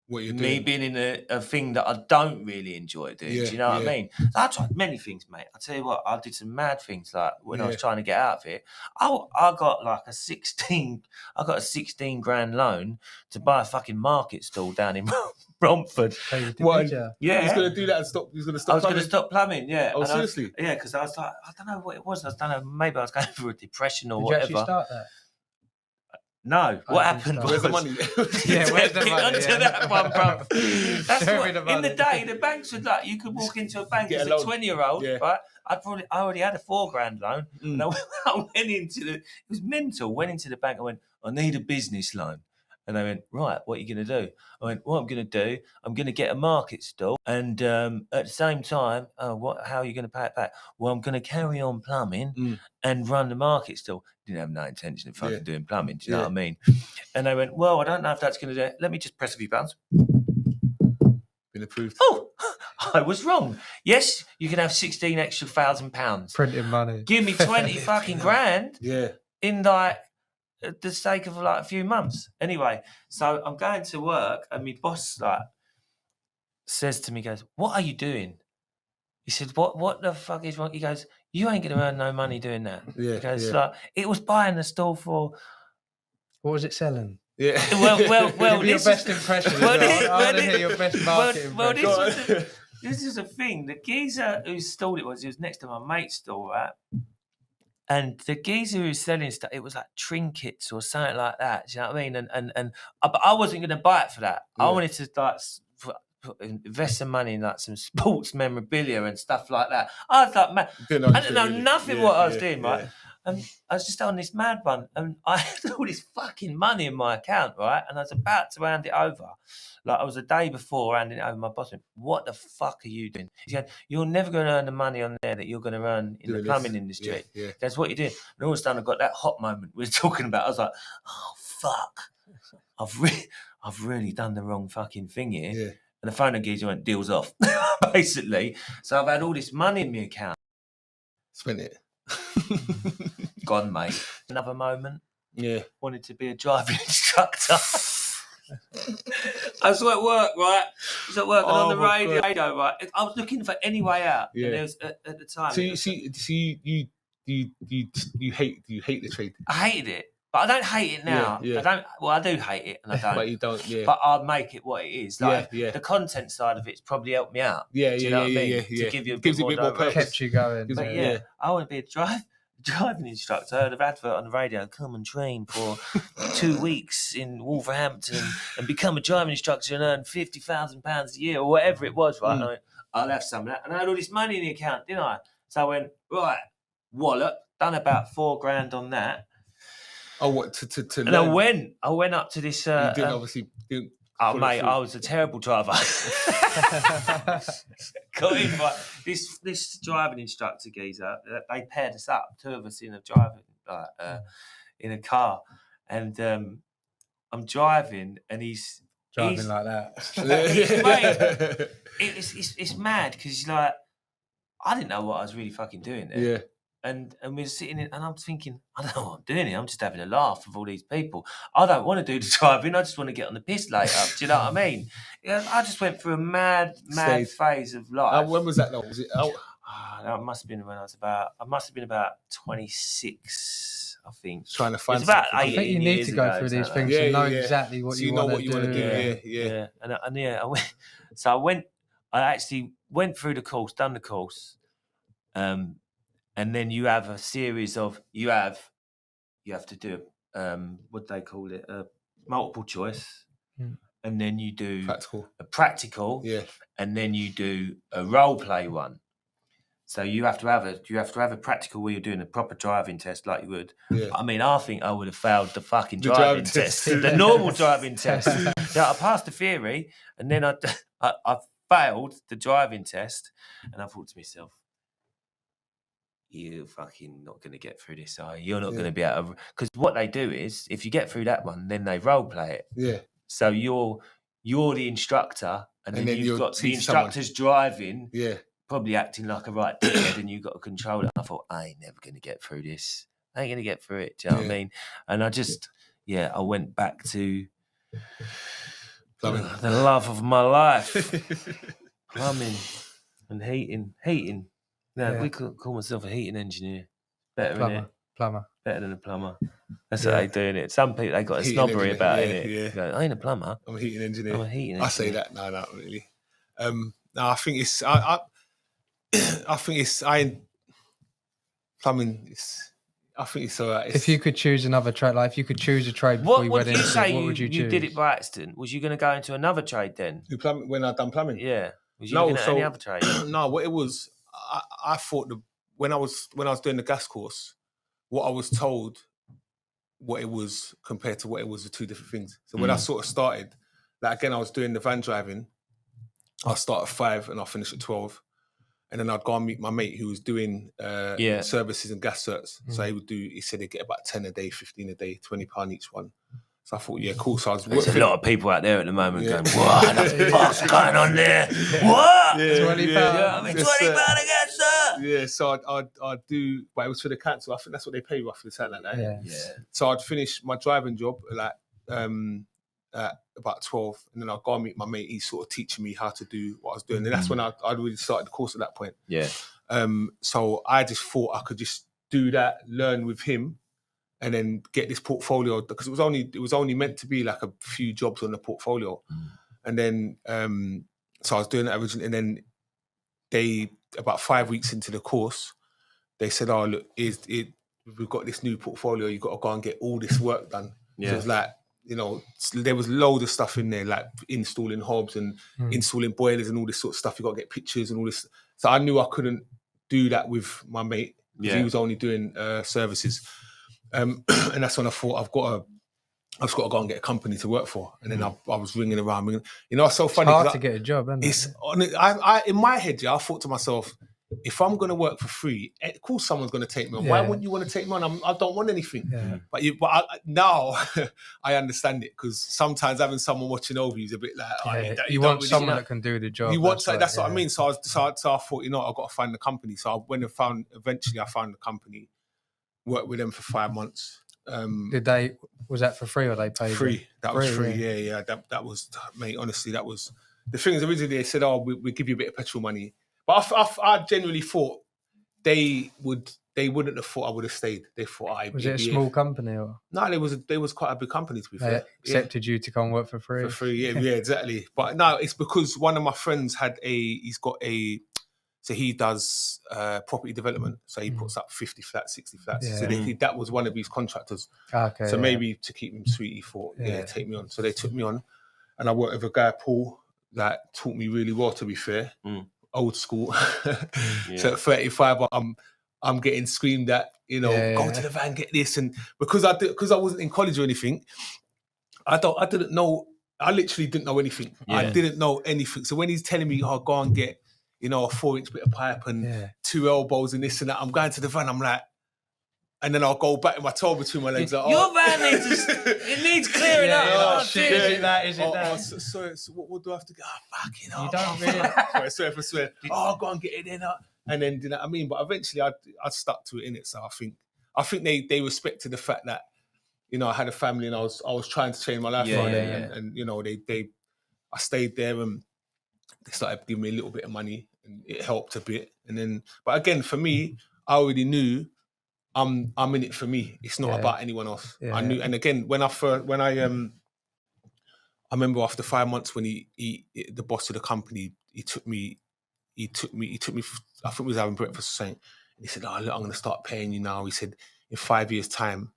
what you're me doing. being in a thing that I don't really enjoy doing. Do you know what I mean? So I tried many things, mate. I tell you what, I did some mad things. Like when I was trying to get out of it, I got like a 16 grand loan to buy a fucking market stall down in Romford. What? Yeah, he's gonna do that and stop. He's gonna stop. I was going to stop plumbing. Yeah. Oh, seriously? Because I was like, I don't know what it was. I don't know. Maybe I was going through a depression or Did whatever. you actually start that? No, what happened was... Where's the money? Where's the money? That one, bro. That's what, in the day, the banks would like, you could walk into a bank as a 20-year-old, right? I already had a 4 grand loan, and I went into it was mental, went into the bank, I went, I need a business loan. And they went, right, what are you going to do? I went, what I'm going to do, I'm going to get a market stall. And at the same time, how are you going to pay it back? Well, I'm going to carry on plumbing and run the market stall. Didn't have no intention of fucking doing plumbing, do you know what I mean? And they went, well, I don't know if that's going to do it. Let me just press a few buttons. Been approved. Oh, I was wrong. Yes, you can have 16 extra £1,000. Printing money. Give me 20 fucking grand. Yeah. In like the sake of like a few months. Anyway, so I'm going to work and my boss like says to me, goes, what are you doing? He said, what the fuck is wrong? He goes, you ain't going to earn no money doing that. Yeah. He goes, like, it was buying the stall for... What was it selling? Yeah. Well, your best impression. I want to hear your best market impression. This is a thing. The geezer who stalled it was next to my mate's stall, right? And the geezer who was selling stuff, it was like trinkets or something like that. Do you know what I mean? And but I wasn't going to buy it for that. I wanted to like invest some money in like some sports memorabilia and stuff like that. I was like, man, I didn't know nothing what I was doing, right? And I was just on this mad one, and I had all this fucking money in my account, right? And I was about to hand it over. Like I was a day before handing it over. My boss went, what the fuck are you doing? He said, you're never going to earn the money on there that you're going to earn in the plumbing industry. Yeah. That's what you're doing. And all of a sudden I got that hot moment we were talking about. I was like, oh, fuck. I've really done the wrong fucking thing here. Yeah. And the phone geezer went, deals off, basically. So I've had all this money in my account. Spent it. Gone, mate. Another moment. Yeah. Wanted to be a driving instructor. I was at work, right? I was at work and on the radio, right? I was looking for any way out. Yeah. And there was at the time. So you hate the trade? I hated it. But I don't hate it now. Yeah. I do hate it, and I don't. But you don't, But I'll make it what it is. Like, the content side of it's probably helped me out. Yeah, do you know what I mean? To give you a bit more purpose. Kept you going. But I want to be a driving instructor. I heard an advert on the radio, come and train for 2 weeks in Wolverhampton and become a driving instructor and earn £50,000 a year or whatever it was, right? And I'll have some of that. And I had all this money in the account, didn't I? So I went, right, wallop, done about 4 grand on that. Oh, what to and learn? I went up to this. You didn't obviously. Oh, mate, I was a terrible driver. Got in by this driving instructor geezer. They paired us up, 2 of us in a in a car, and I'm driving, and he's driving like that. Mate, it's mad because he's like, I didn't know what I was really fucking doing there. Yeah. And we're sitting in, and I'm thinking, I don't know what I'm doing here. I'm just having a laugh with all these people. I don't want to do the driving. I just want to get on the piss later. Do you know what I mean? Yeah, I just went through a mad phase of life. When was that? Was it? That must have been when I must have been about 26. I think. Trying to find It's about something. 18 I think you need years to go ago, through these something like things that. to know Yeah. exactly what So you want to do. Yeah. And I went. So I went. I actually went through the course, done the course, and then you have a series of you have to do what do they call it, multiple choice, and then you do a practical, and then you do a role play one. So you have to have a practical where you're doing a proper driving test like you would. Yeah. But I mean, I think I would have failed the fucking driving test, test. the normal driving test. So I passed the theory, and then I failed the driving test, and I thought to myself, "You're fucking not going to get through this, are you? You're not going to be able to." Because what they do is, if you get through that one, then they role play it. Yeah. So you're the instructor, and then you've got the instructors driving. Yeah. Probably acting like a right dickhead, and you've got to control it. I thought, I ain't never going to get through this. I ain't going to get through it. Do you know what I mean? And I just, I went back to the love of my life, plumbing and heating. No, we could call myself a heating engineer. Better better than a plumber. That's what they do in it. Some people, they got a snobbery about it. Yeah. Go, I ain't a plumber. I'm a heating engineer. I'm a heating engineer. I say that. No, not really. No, I think it's I think it's plumbing. I think it's alright. If you could choose another trade, like if you could choose a trade before you went into it, what would you choose? You did it by accident. Was you going to go into another trade then? When I done plumbing? Yeah. Was you looking at any other trade? No, what it was, I thought when I was doing the gas course, what I was told, what it was compared to what it was, the two different things. So when I sort of started, like again, I was doing the van driving. I'll start at 5 and I'll finish at 12. And then I'd go and meet my mate who was doing services and gas certs. So he said he'd get about 10 a day, 15 a day, £20 each one. So I thought, yeah, cool. So I was There's a lot of people out there at the moment going, what the fuck's going on there? What? £20? Yeah, I mean, £20 a gas cert. Yeah, so I'd do, but it was for the council. I think that's what they pay roughly, something like that. Yeah. So I'd finish my driving job at about 12, and then I'd go and meet my mate. He's sort of teaching me how to do what I was doing. And that's when I'd really started the course at that point. Yeah. So I just thought I could just do that, learn with him, and then get this portfolio, because it was only meant to be like a few jobs on the portfolio. And then so I was doing that originally, and then they, about 5 weeks into the course, they said, "Oh, look, we've got this new portfolio. You've got to go and get all this work done." Yeah. So it was like, there was loads of stuff in there, like installing hobs and installing boilers and all this sort of stuff. You got to get pictures and all this. So I knew I couldn't do that with my mate because he was only doing services. And that's when I thought I've just got to go and get a company to work for. And then I was ringing around. It's so funny. It's hard to get a job, isn't it? I in my head, I thought to myself, if I'm going to work for free, of course someone's going to take me on. Yeah. Why wouldn't you want to take me on? I don't want anything. Yeah. But now I understand it, because sometimes having someone watching over you is a bit like, you want someone that can do the job. You want that's what I mean. So I thought, I've got to find the company. So I went and eventually I found the company, worked with them for 5 months. Was that for free or they paid? Free. That was free. Yeah. That was, mate, honestly, that was the thing. Is originally they said, "Oh, we give you a bit of petrol money." But I genuinely thought they wouldn't have thought I would have stayed. They thought was it a small company or? No, they was quite a big company, to be fair. They accepted you to come work for free. For free, yeah, exactly. But no, it's because one of my friends so he does property development. So he puts up 50 flats, 60 flats. Yeah. So that was one of his contractors. Okay. So maybe to keep him sweet, he thought, take me on. So they took me on, and I worked with a guy, Paul, that taught me really well, to be fair. Old school. So at 35, I'm getting screamed at, go to the van, get this. And because I wasn't in college or anything, I didn't know. I literally didn't know anything. Yeah. I didn't know anything. So when he's telling me, "Oh, go and get, a 4-inch bit of pipe and 2 elbows and this and that," I'm going to the van. I'm like, and then I'll go back with my toe between my legs. Like, your van needs clearing up. Shit, is it that? So what do I have to get? Fucking you don't really. Sorry, I swear. Go and get it in. And then, you know what I mean? But eventually I stuck to it, innit? So I think they respected the fact that, I had a family and I was trying to change my life around them. And I stayed there, and they started giving me a little bit of money, and it helped a bit. And then, but again, for me, I already knew I'm in it for me. It's not about anyone else. Yeah. I knew, and again, I remember after 5 months when the boss of the company, he took me. I think we was having breakfast or something. He said, "Oh, look, I'm going to start paying you now." He said, "In 5 years' time,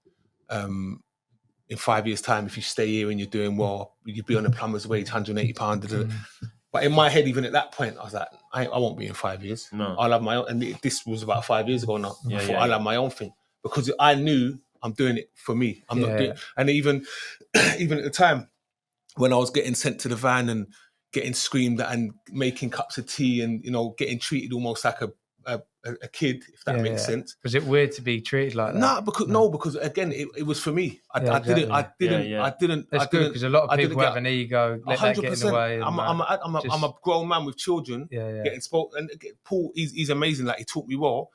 if you stay here and you're doing well, you'd be on a plumber's wage, £180." But in my head, even at that point, I was like, I won't be in 5 years. No. I'll have my own. And this was about 5 years ago now. Yeah, I'll have my own thing because I knew I'm doing it for me. I'm not doing. And even at the time when I was getting sent to the van and getting screamed at and making cups of tea and getting treated almost like a kid, if that makes sense. Was it weird to be treated like that? Because again, it was for me. I didn't. That's good because a lot of people have an ego. Let that get in the way. I'm a grown man with children. Getting spoken. And Paul, he's amazing. Like he taught me well.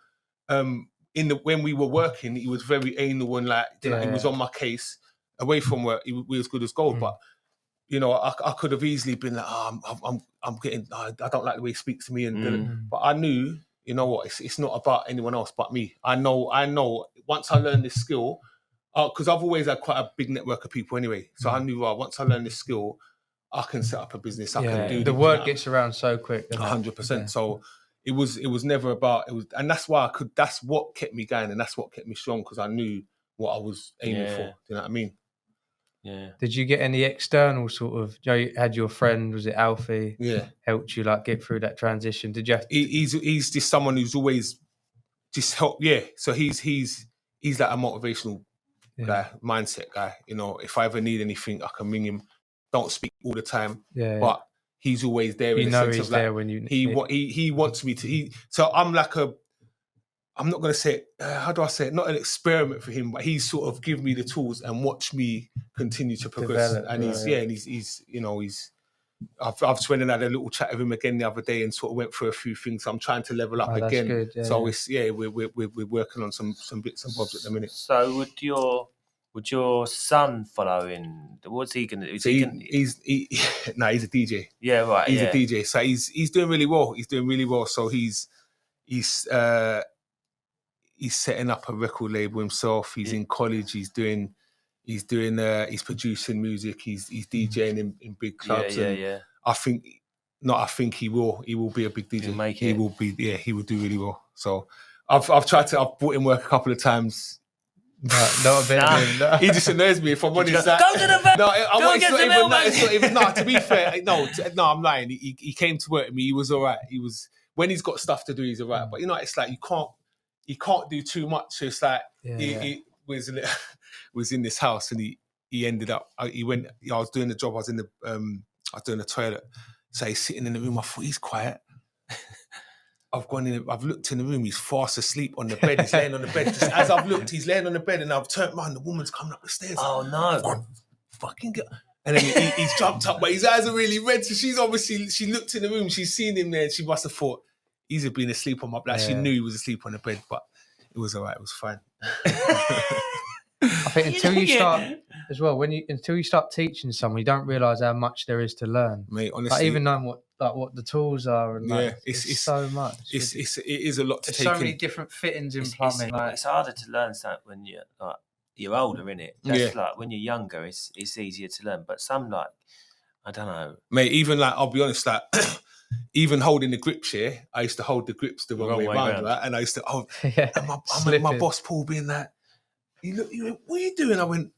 When we were working, he was very anal and he was on my case. Away from work, we was good as gold. But I could have easily been like, I'm getting. I don't like the way he speaks to me, but I knew. You know what? It's not about anyone else but me. I know. Once I learned this skill, because I've always had quite a big network of people anyway. So I knew once I learned this skill, I can set up a business. I can do the word gets around so quick. 100%. So it was never about it was, and that's why I could. That's what kept me going, and that's what kept me strong because I knew what I was aiming for. Do you know what I mean? Yeah. Did you get any external sort of? You had your friend, was it Alfie? Yeah. Helped you get through that transition? Did you? He's just someone who's always just helped. Yeah. So he's like a motivational guy, mindset guy. If I ever need anything, I can ring him. Don't speak all the time. Yeah. But he's always there. You know he's there when you. He wants me to. So I'm like I'm not going to say it, how do I say it? Not an experiment for him, but he's sort of give me the tools and watch me continue to progress. And I've spent and had a little chat with him again the other day and sort of went through a few things. I'm trying to level up again. Good. Yeah, so we're working on some bits and bobs at the minute. So would your son follow in? What's he gonna do? He's a DJ. Yeah, right. He's a DJ. So he's doing really well. He's doing really well. So he's setting up a record label himself. He's in college. He's producing music. He's DJing in big clubs. I think he will be a big DJ. He'll make it. He will be. Yeah, he will do really well. So I've brought him work a couple of times. Not a bit. No. He just annoys me if I'm honest. Go to the van. It's not even. No, to be fair, no, I'm lying. He came to work with me. He was all right. He was when he's got stuff to do. He's all right. But it's like you can't do too much. So it's like he was in this house and he ended up. He went. I was doing the job. I was doing the toilet. So he's sitting in the room. I thought he's quiet. I've gone in. I've looked in the room. He's fast asleep on the bed. He's laying on the bed. Just as I've looked, he's laying on the bed, and I've turned around. The woman's coming up the stairs. Oh no! Gone, fucking girl. And then he's jumped up, but his eyes are really red. So she looked in the room. She's seen him there. And she must have thought he's been asleep on my bed. She knew he was asleep on the bed, but it was all right. It was fine. I think until you start as well, until you start teaching someone, you don't realise how much there is to learn. Mate, honestly, even knowing what the tools are and it's so much. It is a lot to take. So many different fittings in plumbing. It's harder to learn something when you're older, innit? That's like when you're younger, it's easier to learn. But some I don't know, mate. Even I'll be honest, even holding the grips here, I used to hold the grips the wrong way around, right? And I used to and my boss Paul being like, he went, what are you doing? I went,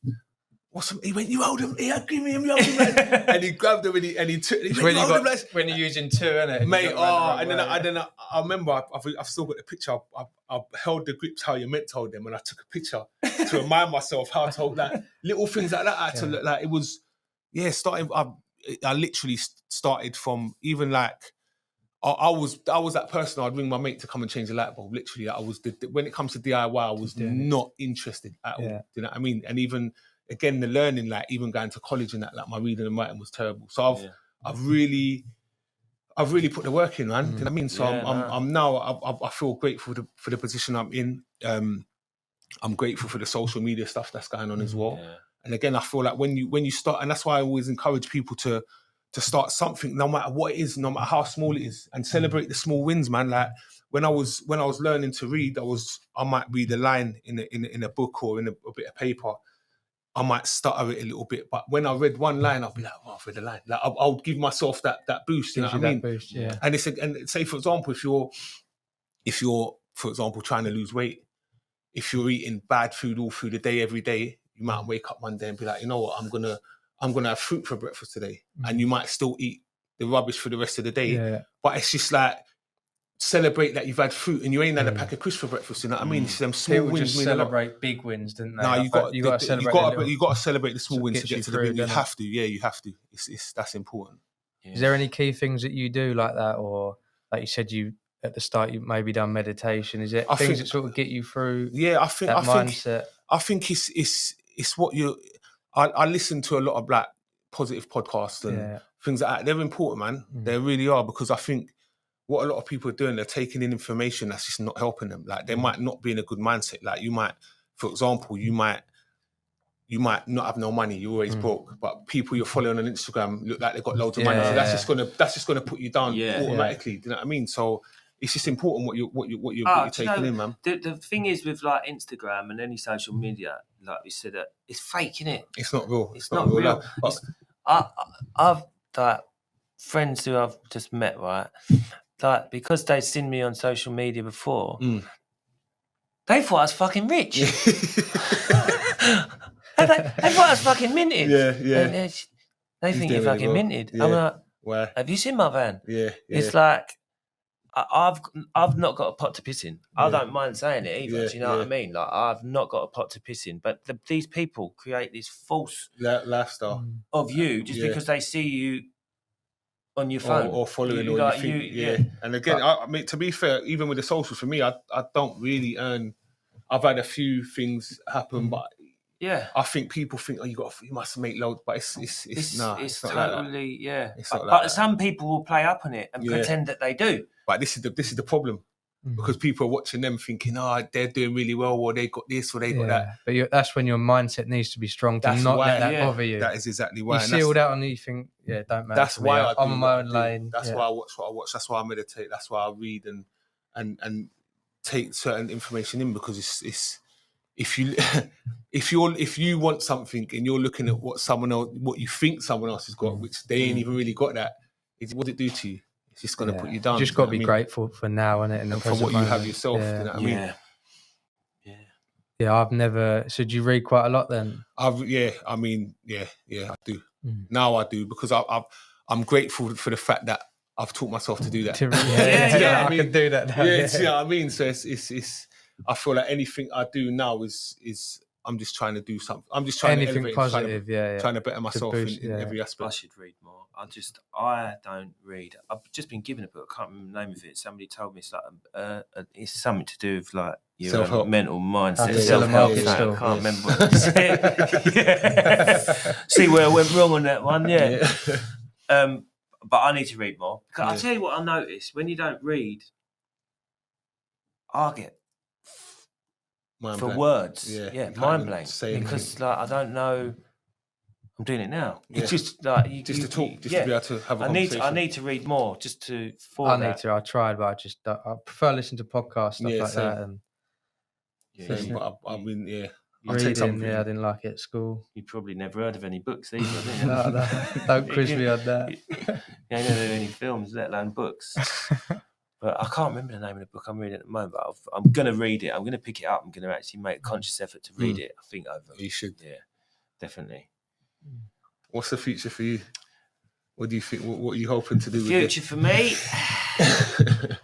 he went, you hold him here, give me him, you hold him. And he grabbed him and he took him. When you're using two, innit? Mate, and then I remember, I've still got the picture. I held the grips how you meant to hold them, and I took a picture to remind myself how to hold that. Little things like that. I had to look like it was, starting. I literally started from even I was that person. I'd ring my mate to come and change the light bulb. Literally, I was when it comes to DIY, I was not interested at all. Do you know what I mean? And even again, the learning, even going to college and that, my reading and writing was terrible. So I've really put the work in, man. Do you know what I mean? So I'm now. I feel grateful for the position I'm in. I'm grateful for the social media stuff that's going on as well. Yeah. And again, I feel like when you start, and that's why I always encourage people to to start something, no matter what it is, no matter how small it is, and celebrate the small wins, man. Like when I was learning to read, I might read a line in a book or in a bit of paper. I might stutter it a little bit, but when I read one line, I'll be like, "Oh, I've read a line." Like I'll give myself that boost. You know what I mean? Boost, yeah. And and say for example, if you're for example trying to lose weight, if you're eating bad food all through the day every day, you might wake up one day and be like, you know what, I'm gonna have fruit for breakfast today, and you might still eat the rubbish for the rest of the day. Yeah. But it's just like celebrate that you've had fruit and you ain't had a pack of crisps for breakfast. You know what I mean? It's them small People wins. just celebrate big wins, didn't they? No, you got to celebrate. You got to celebrate the small wins to get to the big. You have to. Yeah, you have to. That's important. Yeah. Is there any key things that you do like that, or like you said, you at the start you maybe done meditation? Is it things that sort of get you through? Yeah, I think mindset. I think it's what you. I listen to a lot of like positive podcasts and things like that. They're important, man. They really are, because I think what a lot of people are doing, they're taking in information that's just not helping them. Like they might not be in a good mindset. Like you might, for example, you might not have no money. You're always broke, but people you're following on Instagram look like they've got loads of money. So that's just gonna put you down automatically. Do you know what I mean? So it's just important what you're taking in, man. The thing is with like Instagram and any social media, like you said, it's fake, innit? It's not real. It's not real. I've like friends who I've just met, right? Like because they've seen me on social media before, they thought I was fucking rich. They thought I was fucking minted. Yeah. They think you're fucking minted. Yeah. I'm like, where? Have you seen my van? Yeah. It's like I've not got a pot to piss in. I don't mind saying it either. Do you know what I mean? Like I've not got a pot to piss in. But these people create this false lifestyle of you just because they see you on your phone or following or like you think, And again, I mean, to be fair, even with the socials, for me, I don't really earn. I've had a few things happen, but I think people think, oh, you must make loads, but it's not totally like that. It's not like but that. Some people will play up on it and pretend that they do. But this is the problem. Because people are watching them thinking, oh, they're doing really well, or they got this, or they got that. But that's when your mindset needs to be strong to not let that bother you. That is exactly why. You see all that on you think, don't matter. That's why I'm on my own lane. That's why I watch what I watch. That's why I meditate. That's why I read and take certain information in, because it's if you want something and you're looking at what you think someone else has got, which they ain't even really got that, what it do to you? It's just going to put you down. You just got to be grateful for now, innit? And for what you have yourself. You know what I mean? Yeah, I've never. So do you read quite a lot then? I do. Now I do, because I'm grateful for the fact that I've taught myself to do that. I can do that now. You know what I mean? So it's I feel like anything I do now is I'm just trying to do something. I'm just trying anything to elevate, positive, trying to better myself in every aspect. I should read more. I don't read. I've just been given a book. I can't remember the name of it. Somebody told me it's like it's something to do with like your self-help. Mental mindset. Self-help. I can't remember what to say. See where I went wrong on that one. Yeah. But I need to read more. I'll tell you what I noticed. When you don't read, I get mind for blank. words. Mind blank. Because like I don't know. I'm doing it now. It's just like to talk, to be able to have a conversation. I need to read more just to. I tried, but I prefer listening to podcasts stuff like that. And but I mean, reading, I didn't like it at school. You probably never heard of any books either, didn't you? No, don't quiz me on that. You ain't never heard of any films, let alone books. But I can't remember the name of the book I'm reading at the moment. But I'm going to read it. I'm going to pick it up. I'm going to actually make a conscious effort to read it. I think over. You should. Yeah, definitely. What's the future for you? What do you think? What are you hoping to do? The future for me? I'm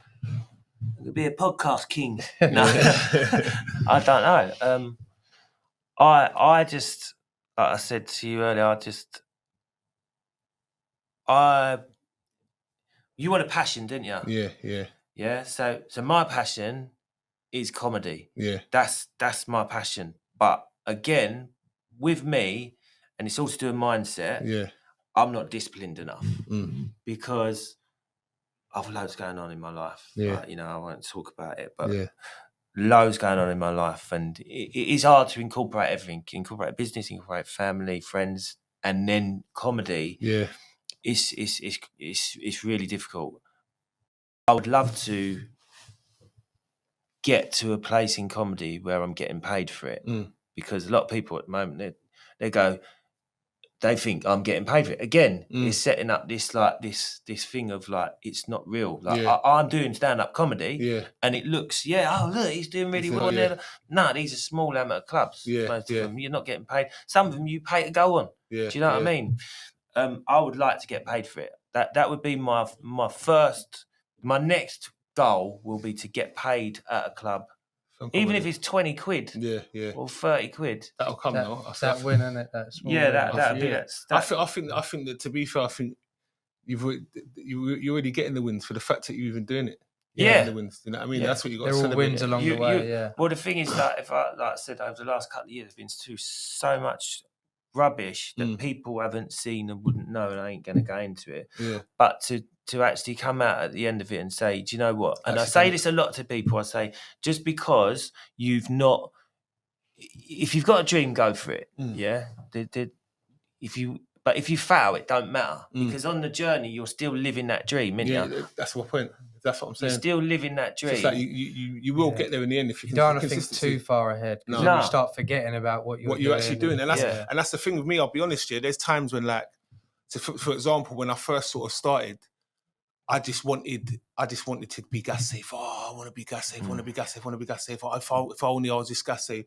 gonna be a podcast king. No, I don't know. I just, like I said to you earlier, you want a passion, didn't you? Yeah. So my passion is comedy. Yeah. That's my passion. But again, with me, and it's all to do with mindset. Yeah. I'm not disciplined enough because I've loads going on in my life. Yeah. Like, I won't talk about it, but loads going on in my life, and it is hard to incorporate everything. Incorporate business, incorporate family, friends, and then comedy. Yeah. it's really difficult. I would love to get to a place in comedy where I'm getting paid for it, because a lot of people at the moment they think I'm getting paid for it. Again, it's setting up this thing of like it's not real. Like I'm doing stand-up comedy, and it looks oh look, he's doing really well. No, these are small amateur clubs. Most of them, you're not getting paid. Some of them you pay to go on. Do you know what I mean? I would like to get paid for it. That would be my next goal will be to get paid at a club, even if it's 20 quid, or 30 quid. That'll come now. That win, isn't it? That small that'd be it. I think that, to be fair, I think you're already getting the wins for the fact that you're even doing it. The wins. You know what I mean? That's what you got. They're all wins along the way. Well, the thing is that if like I said, over the last couple of years, there's been so much rubbish that people haven't seen and wouldn't know, and I ain't going to go into it. But to actually come out at the end of it and say, do you know what? And I say this a lot to people. I say, just because if you've got a dream, go for it. If you fail, it don't matter, because on the journey you're still living that dream, isn't you? That's my point. That's what I'm saying. You're still living that dream. It's like you will get there in the end if you don't want to think too far ahead. You start forgetting about what you're actually doing. And that's the thing with me. I'll be honest here. There's times when, like, so for example, when I first sort of started, I just wanted to be gas safe. Oh, I want to be gas safe. I want to be gas safe. I want to be gas safe. If only I was just gas safe.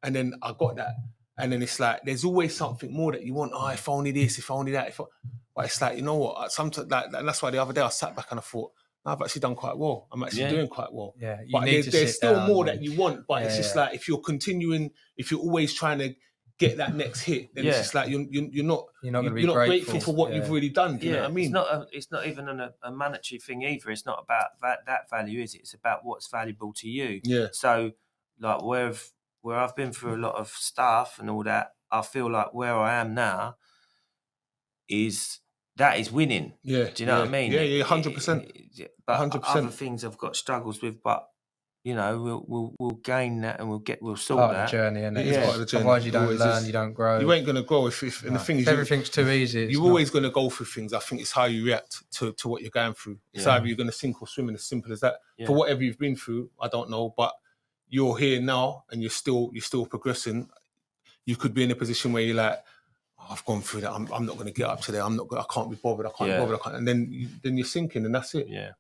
And then I got that. And then it's like, there's always something more that you want. Oh, if only this, if only that. But it's like, you know what? Sometimes, like, and that's why the other day I sat back and I thought, no, I've actually done quite well. I'm actually doing quite well. Yeah, but there's still more that you want. But it's just like, if you're continuing, if you're always trying to get that next hit, then it's just like you're not grateful for what you've really done. Do you know what I mean? It's not even a monetary thing either. It's not about that value, is it? It's about what's valuable to you. Yeah. So, like, where I've been through a lot of stuff and all that, I feel like where I am now is winning. Yeah. Do you know what I mean? Yeah, 100%. But 100%. Other things I've got struggles with, but you know, we'll gain that and we'll sort part that. Of the journey, and it's part of the journey. Otherwise, you don't learn, you don't grow. You ain't gonna grow if and the thing is, everything's too easy. You're always gonna go through things. I think it's how you react to what you're going through. It's either you're gonna sink or swim, and as simple as that. For whatever you've been through, I don't know, but you're here now and you're still progressing. You could be in a position where you're like, oh, I've gone through that. I'm not going to get up today. I can't be bothered. I can't be bothered. And then you're sinking, and that's it. Yeah.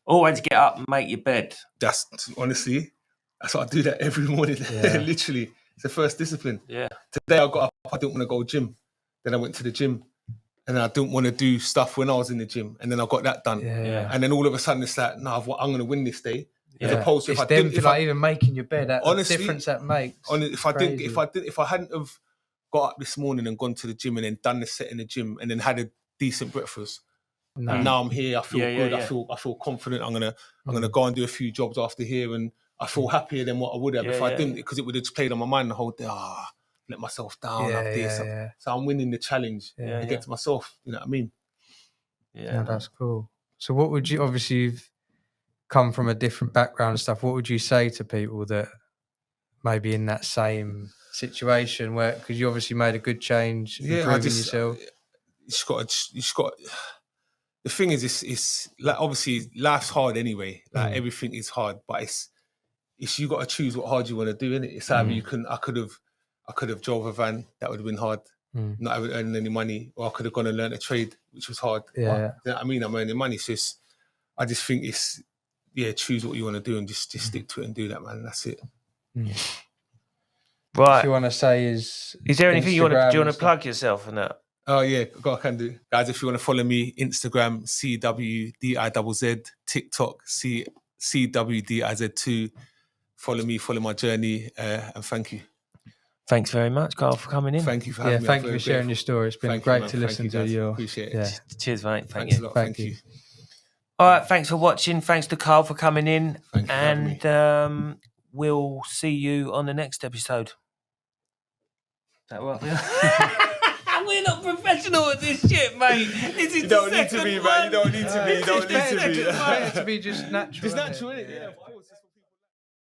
Always get up and make your bed. That's honestly, that's what I do that every morning. Yeah. Literally, it's the first discipline. Yeah. Today I got up. I didn't want to go gym. Then I went to the gym, and I didn't want to do stuff when I was in the gym. And then I got that done. Yeah. And then all of a sudden it's like, no, I'm going to win this day. As opposed to if I even making your bed, honestly, the difference that makes. If I hadn't have got up this morning and gone to the gym and then done the set in the gym and then had a decent breakfast, and now I'm here, I feel good. Yeah. I feel confident. I'm gonna go and do a few jobs after here, and I feel happier than what I would have if I didn't, because it would have just played on my mind the whole day. Let myself down. So I'm winning the challenge against myself. You know what I mean? Yeah, that's cool. So what would you, obviously you've come from a different background and stuff, what would you say to people that maybe in that same situation where, because you obviously made a good change, improving yourself? You just got. The thing is, it's like, obviously life's hard anyway. Like everything is hard, but it's you got to choose what hard you want to do, innit? It's either I could have drove a van, that would have been hard, not earning any money, or I could have gone and learned a trade, which was hard. Yeah. But, you know what I mean? I'm earning money, so I just think it's choose what you want to do and just stick to it and do that, man. That's it. Right. What you want to say is there anything you want to plug yourself in that? Oh yeah, I can do. Guys, if you want to follow me, Instagram, CWDIZZ, TikTok, CWDIZ2. Follow me, follow my journey, and thank you. Thanks very much, Carl, for coming in. Thank you for having me. Thank you for sharing your story. It's been great to listen to you. Appreciate it. Cheers, mate. Thanks a lot. Thank you. All right, thanks for watching. Thanks to Carl for coming in. Thank you for having me. We'll see you on the next episode. Is that right? We're not professional at this shit, mate. You don't need to be, man. You don't need to be. It's better to be just natural. It's natural, isn't it? Yeah, of course.